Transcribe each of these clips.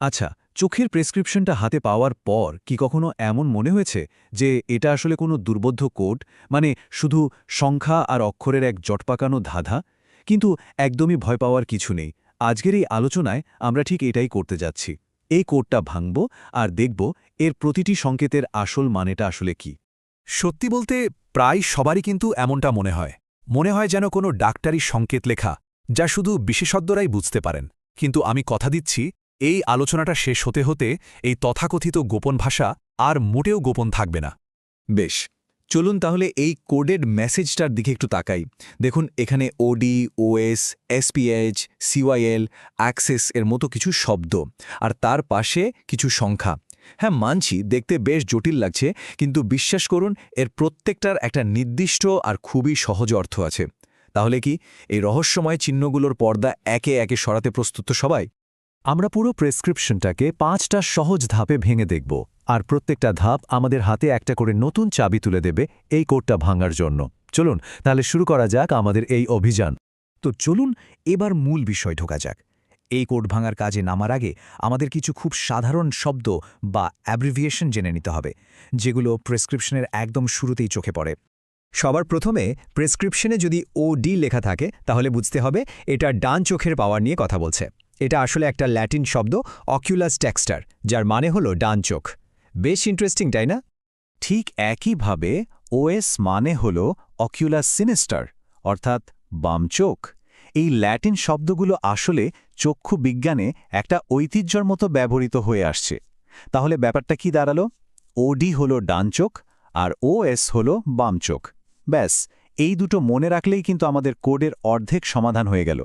আচ্ছা, চোখের প্রেসক্রিপশনটা হাতে পাওয়ার পর কি কখনো এমন মনে হয়েছে যে এটা আসলে কোনো দুর্বোধ্য কোড, মানে শুধু সংখ্যা আর অক্ষরের এক জটপাকানো ধাঁধা? কিন্তু একদমই ভয় পাওয়ার কিছু নেই। আজকের এই আলোচনায় আমরা ঠিক এটাই করতে যাচ্ছি। এই কোডটা ভাঙব আর দেখব এর প্রতিটি সংকেতের আসল মানেটা আসলে কি। সত্যি বলতে প্রায় সবারই কিন্তু এমনটা মনে হয় যেন কোনো ডাক্তারি সংকেত লেখা, যা শুধু বিশেষজ্ঞরাই বুঝতে পারেন। কিন্তু আমি কথা দিচ্ছি, এই আলোচনাটা শেষ হতে হতে এই তথাকথিত গোপন ভাষা আর মোটেও গোপন থাকবে না। বেশ, চলুন তাহলে এই কোডেড মেসেজটার দিকে একটু তাকাই। দেখুন, এখানে ওডি, ওএস, এসপিএইচ, সিওয়াইএল, অ্যাক্সেস এর মতো কিছু শব্দ, আর তার পাশে কিছু সংখ্যা। হ্যাঁ, মানছি দেখতে বেশ জটিল লাগছে, কিন্তু বিশ্বাস করুন এর প্রত্যেকটার একটা নির্দিষ্ট আর খুবই সহজ অর্থ আছে। তাহলে কি এই রহস্যময় চিহ্নগুলোর পর্দা একে একে সরাতে প্রস্তুত তো সবাই? আমরা পুরো প্রেসক্রিপশনটাকে 5টা সহজ ধাপে ভেঙে দেখব, আর প্রত্যেকটা ধাপ আমাদের হাতে একটা করে নতুন চাবি তুলে দেবে এই কোডটা ভাঙার জন্য। চলুন তাহলে শুরু করা যাক আমাদের এই অভিযান। তো চলুন এবার মূল বিষয় ঢোকা যাক। এই কোড ভাঙার কাজে নামার আগে আমাদের কিছু খুব সাধারণ শব্দ বা অ্যাব্রিভিয়েশন জেনে নিতে হবে, যেগুলো প্রেসক্রিপশনের একদম শুরুতেই চোখে পড়ে। সবার প্রথমে প্রেসক্রিপশনে যদি ওডি লেখা থাকে, তাহলে বুঝতে হবে এটা ডান চোখের পাওয়ার নিয়ে কথা বলছে। এটা আসলে একটা ল্যাটিন শব্দ, অকিউলাস টেক্সটার, যার মানে হলো ডান চোখ। বেশ ইন্টারেস্টিং, তাই না? ঠিক একইভাবে ওএস মানে হল অকিউলাস সিনিস্টার, অর্থাৎ বাম চোখ। এই ল্যাটিন শব্দগুলো আসলে চক্ষু বিজ্ঞানে একটা ঐতিহ্যর মতো ব্যবহৃত হয়ে আসছে। তাহলে ব্যাপারটা কি দাঁড়ালো? ওডি হল ডান চোখ আর ওএস হল বাম চোখ। ব্যাস, এই দুটো মনে রাখলেই কিন্তু আমাদের কোডের অর্ধেক সমাধান হয়ে গেল।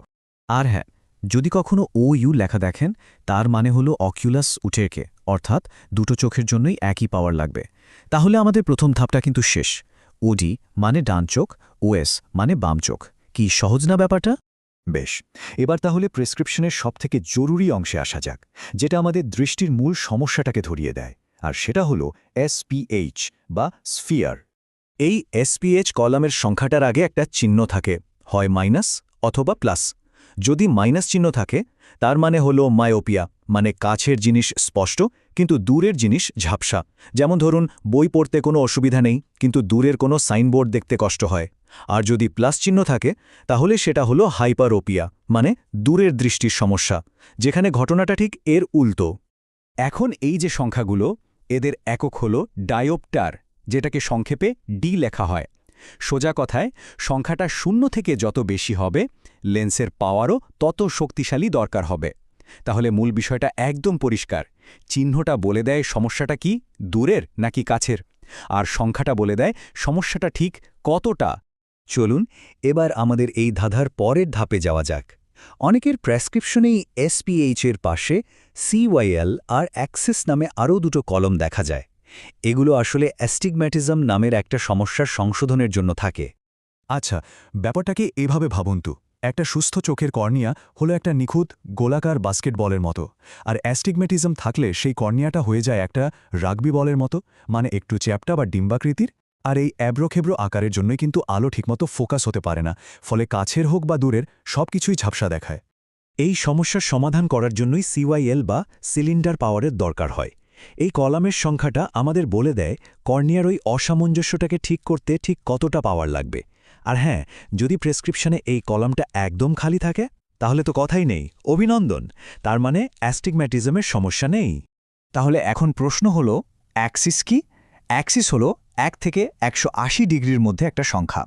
আর হ্যাঁ, যদি কখনো ইউ লেখা দেখেন, তার মানে হলো অকিউলাস উটেরকে, অর্থাৎ দুটো চোখের জন্যই একই পাওয়ার লাগবে। তাহলে আমাদের প্রথম ধাপটা কিন্তু শেষ। ওডি মানে ডান চোখ, ওএস মানে বাম চোখ। কি সহজ না ব্যাপারটা? বেশ, এবার তাহলে প্রেসক্রিপশনের সবথেকে জরুরি অংশে আসা যাক, যেটা আমাদের দৃষ্টির মূল সমস্যাটাকে ধরিয়ে দেয়, আর সেটা হলো এসপিএইচ বা স্ফিয়ার। এই এসপিএইচ কলামের সংখ্যাটার আগে একটা চিহ্ন থাকে, হয় মাইনাস অথবা প্লাস। যদি মাইনাস চিহ্ন থাকে, তার মানে হলো মায়োপিয়া, মানে কাছের জিনিস স্পষ্ট কিন্তু দূরের জিনিস ঝাপসা। যেমন ধরুন, বই পড়তে কোনো অসুবিধা নেই, কিন্তু দূরের কোনো সাইনবোর্ড দেখতে কষ্ট হয়। আর যদি প্লাস চিহ্ন থাকে, তাহলে সেটা হলো হাইপারোপিয়া, মানে দূরের দৃষ্টির সমস্যা, যেখানে ঘটনাটা ঠিক এর উল্টো। এখন এই যে সংখ্যাগুলো, এদের একক হল ডায়োপ্টার, যেটাকে সংক্ষেপে ডি লেখা হয়। সোজা কথায়, সংখ্যাটা 0 থেকে যত বেশি হবে, লেন্সের পাওয়ারও তত শক্তিশালী দরকার হবে। তাহলে মূল বিষয়টা একদম পরিষ্কার। চিহ্নটা বলে দেয় সমস্যাটা কি, দূরের নাকি কাছের, আর সংখ্যাটা বলে দেয় সমস্যাটা ঠিক কতটা। চলুন এবার আমাদের এই ধাঁধার পরের ধাপে যাওয়া যাক। অনেকের প্রেসক্রিপশনেই এসপিএইচ এর পাশে সিওয়াইএল আর অ্যাক্সেস নামে আরও দুটো কলম দেখা যায়। এগুলো আসলে অ্যাস্টিগম্যাটিজম নামের একটা সমস্যার সংশোধনের জন্য থাকে। আচ্ছা, ব্যাপারটাকে এভাবে ভাবুন তো। একটা সুস্থ চোখের কর্নিয়া হলো একটা নিখুঁত গোলাকার বাস্কেটবলের মতো, আর অ্যাস্টিগমেটিজম থাকলে সেই কর্নিয়াটা হয়ে যায় একটা রাগবি বলের মতো, মানে একটু চ্যাপ্টা বা ডিম্বাকৃতির। আর এই অ্যাব্রোখেব্রো আকারের জন্যই কিন্তু আলো ঠিকমতো ফোকাস হতে পারে না, ফলে কাছের হোক বা দূরের সব কিছুই ঝাপসা দেখায়। এই সমস্যার সমাধান করার জন্যই সিওয়াইএল বা সিলিন্ডার পাওয়ারের দরকার হয়। এই কলামের সংখ্যাটা আমাদের বলে দেয় কর্নিয়ার ওই অসামঞ্জস্যটাকে ঠিক করতে ঠিক কতটা পাওয়ার লাগবে। আর হ্যাঁ, যদি প্রেসক্রিপশনে এই কলামটা একদম খালি থাকে, তাহলে তো কথাই নেই, অভিনন্দন, তার মানে অ্যাস্টিগম্যাটিজমের সমস্যা নেই। তাহলে এখন প্রশ্ন হলো, অ্যাক্সিস কি? অ্যাক্সিস হলো 1 থেকে 180 ডিগ্রির মধ্যে একটা সংখ্যা।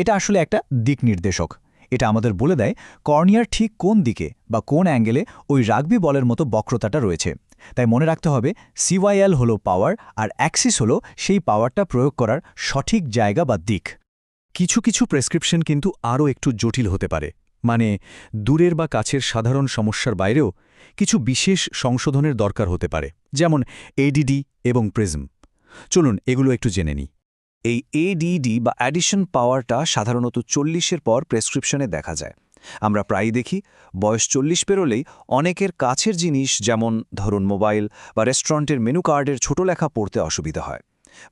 এটা আসলে একটা দিক নির্দেশক। এটা আমাদের বলে দেয় কর্নিয়ার ঠিক কোন দিকে বা কোন অ্যাঙ্গেলে ওই রাগবি বলের মতো বক্রতাটা রয়েছে। তাই মনে রাখতে হবে, সিওয়াইএল হলো পাওয়ার, আর অ্যাক্সিস হলো সেই পাওয়ারটা প্রয়োগ করার সঠিক জায়গা বা দিক। কিছু কিছু প্রেসক্রিপশন কিন্তু আরও একটু জটিল হতে পারে, মানে দূরের বা কাছের সাধারণ সমস্যার বাইরেও কিছু বিশেষ সংশোধনের দরকার হতে পারে, যেমন এডিডি এবং প্রিজম। চলুন এগুলো একটু জেনে নিই। এই এডিডি বা অ্যাডিশন পাওয়ারটা সাধারণত 40-এর পর প্রেসক্রিপশনে দেখা যায়। আমরা প্রায়ই দেখি বয়স 40 পেরোলেই অনেকের কাছের জিনিস, যেমন ধরুন মোবাইল বা রেস্টুরেন্টের মেনু কার্ডের ছোট লেখা পড়তে অসুবিধা হয়।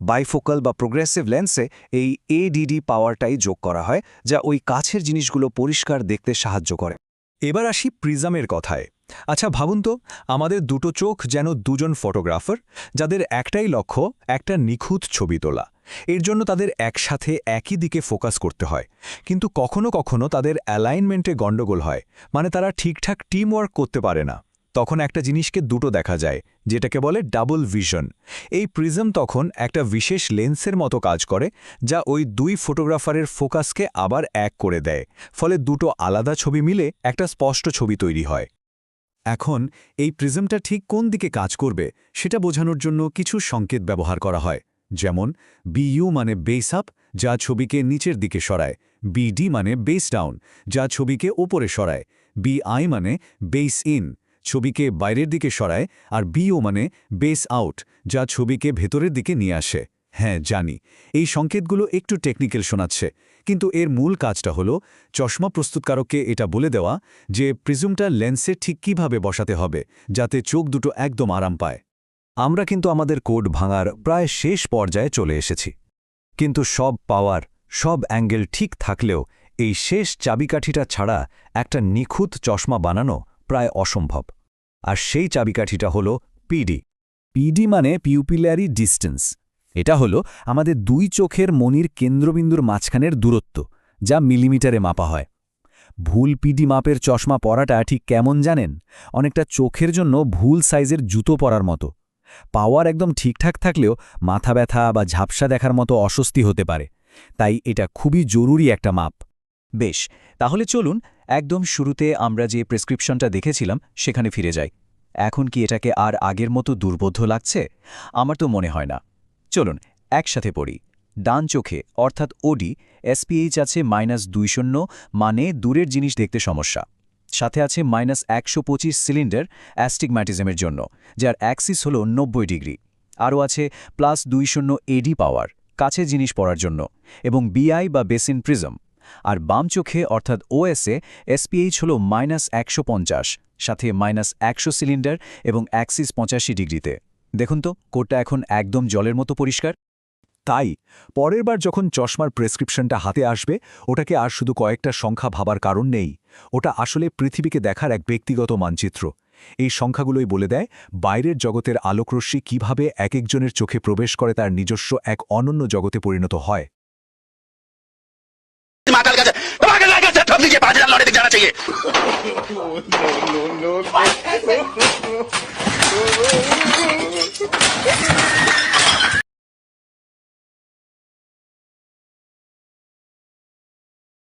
বাইফোকাল বা প্রোগ্রেসিভ লেন্সে এই এডিডি পাওয়ারটাই যোগ করা হয়, যা ওই কাছের জিনিসগুলো পরিষ্কার দেখতে সাহায্য করে। এবার আসি প্রিজমের কথায়। আচ্ছা ভাবুন তো, আমাদের দুটো চোখ যেন দুজন ফটোগ্রাফার, যাদের একটাই লক্ষ্য একটা নিখুঁত ছবি তোলা। এর জন্য তাদের একসাথে একই দিকে ফোকাস করতে হয়। কিন্তু কখনো কখনো তাদের অ্যালাইনমেন্টে গণ্ডগোল হয়, মানে তারা ঠিকঠাক টিম ওয়ার্ক করতে পারে না। তখন একটা জিনিসকে দুটো দেখা যায়, যেটাকে বলে ডাবল ভিশন। এই প্রিজম তখন একটা বিশেষ লেন্সের মতো কাজ করে, যা ওই দুই ফটোগ্রাফারের ফোকাসকে আবার এক করে দেয়। ফলে দুটো আলাদা ছবি মিলে একটা স্পষ্ট ছবি তৈরি হয়। এখন এই প্রিজমটা ঠিক কোন দিকে কাজ করবে সেটা বোঝানোর জন্য কিছু সংকেত ব্যবহার করা হয়। যেমন বিইউ মানে বেস আপ, যা ছবিকে নিচের দিকে সরায়; বিডি মানে বেস ডাউন, যা ছবিকে ওপরে সরায়; বিআই মানে বেস ইন, ছবিকে বাইরের দিকে সরায়; আর বিও মানে বেস আউট, যা ছবিকে ভেতরের দিকে নিয়ে আসে। হ্যাঁ জানি, এই সংকেতগুলো একটু টেকনিক্যাল শোনাচ্ছে, কিন্তু এর মূল কাজটা হলো চশমা প্রস্তুতকারককে এটা বলে দেওয়া যে প্রিজমটা লেন্সে ঠিক কীভাবে বসাতে হবে, যাতে চোখ দুটো একদম আরাম পায়। আমরা কিন্তু আমাদের কোড ভাঙার প্রায় শেষ পর্যায়ে চলে এসেছি। কিন্তু সব পাওয়ার, সব অ্যাঙ্গেল ঠিক থাকলেও এই শেষ চাবিকাঠিটা ছাড়া একটা নিখুঁত চশমা বানানো প্রায় অসম্ভব। আর সেই চাবিকাঠিটা হলো পিডি। পিডি মানে পিউপিলারি ডিস্টেন্স। এটা হলো আমাদের দুই চোখের মনির কেন্দ্রবিন্দুর মাঝখানের দূরত্ব, যা মিলিমিটারে মাপা হয়। ভুল পিডি মাপের চশমা পরাটা ঠিক কেমন জানেন? অনেকটা চোখের জন্য ভুল সাইজের জুতো পরার মতো। পাওয়ার একদম ঠিকঠাক থাকলেও মাথা ব্যথা বা ঝাপসা দেখার মতো অস্বস্তি হতে পারে। তাই এটা খুবই জরুরি একটা মাপ। বেশ, তাহলে চলুন একদম শুরুতে আমরা যে প্রেসক্রিপশনটা দেখেছিলাম সেখানে ফিরে যাই। এখন কি এটাকে আর আগের মতো দুর্বোধ্য লাগছে? আমার তো মনে হয় না। চলুন একসাথে পড়ি। ডান চোখে অর্থাৎ ওডি এসপিএইচ আছে -200, মানে দূরের জিনিস দেখতে সমস্যা। সাথে আছে -125 সিলিন্ডার অ্যাস্টিগম্যাটিজমের জন্য, যার অ্যাক্সিস হল 90 ডিগ্রি। আরও আছে +200 এডি পাওয়ার, কাছের জিনিস পড়ার জন্য, এবং বিআই বা বেসিন প্রিজম। আর বাম চোখে অর্থাৎ ওএসএ এসপিএইচ হল -150, সাথে -100 সিলিন্ডার এবং অ্যাক্সিস 85 ডিগ্রিতে। দেখুন তো, কোডটা এখন একদম জলের মতো পরিষ্কার। তাই পরের বার যখন চশমার প্রেসক্রিপশনটা হাতে আসবে, ওটাকে আর শুধু কয়েকটা সংখ্যা ভাবার কারণ নেই। ওটা আসলে পৃথিবীকে দেখার এক ব্যক্তিগত মানচিত্র। এই সংখ্যাগুলোই বলে দেয় বাইরের জগতের আলোকরশ্মি কিভাবে এক একজনের চোখে প্রবেশ করে তার নিজস্ব এক অনন্য জগতে পরিণত হয়। जाना चाहिए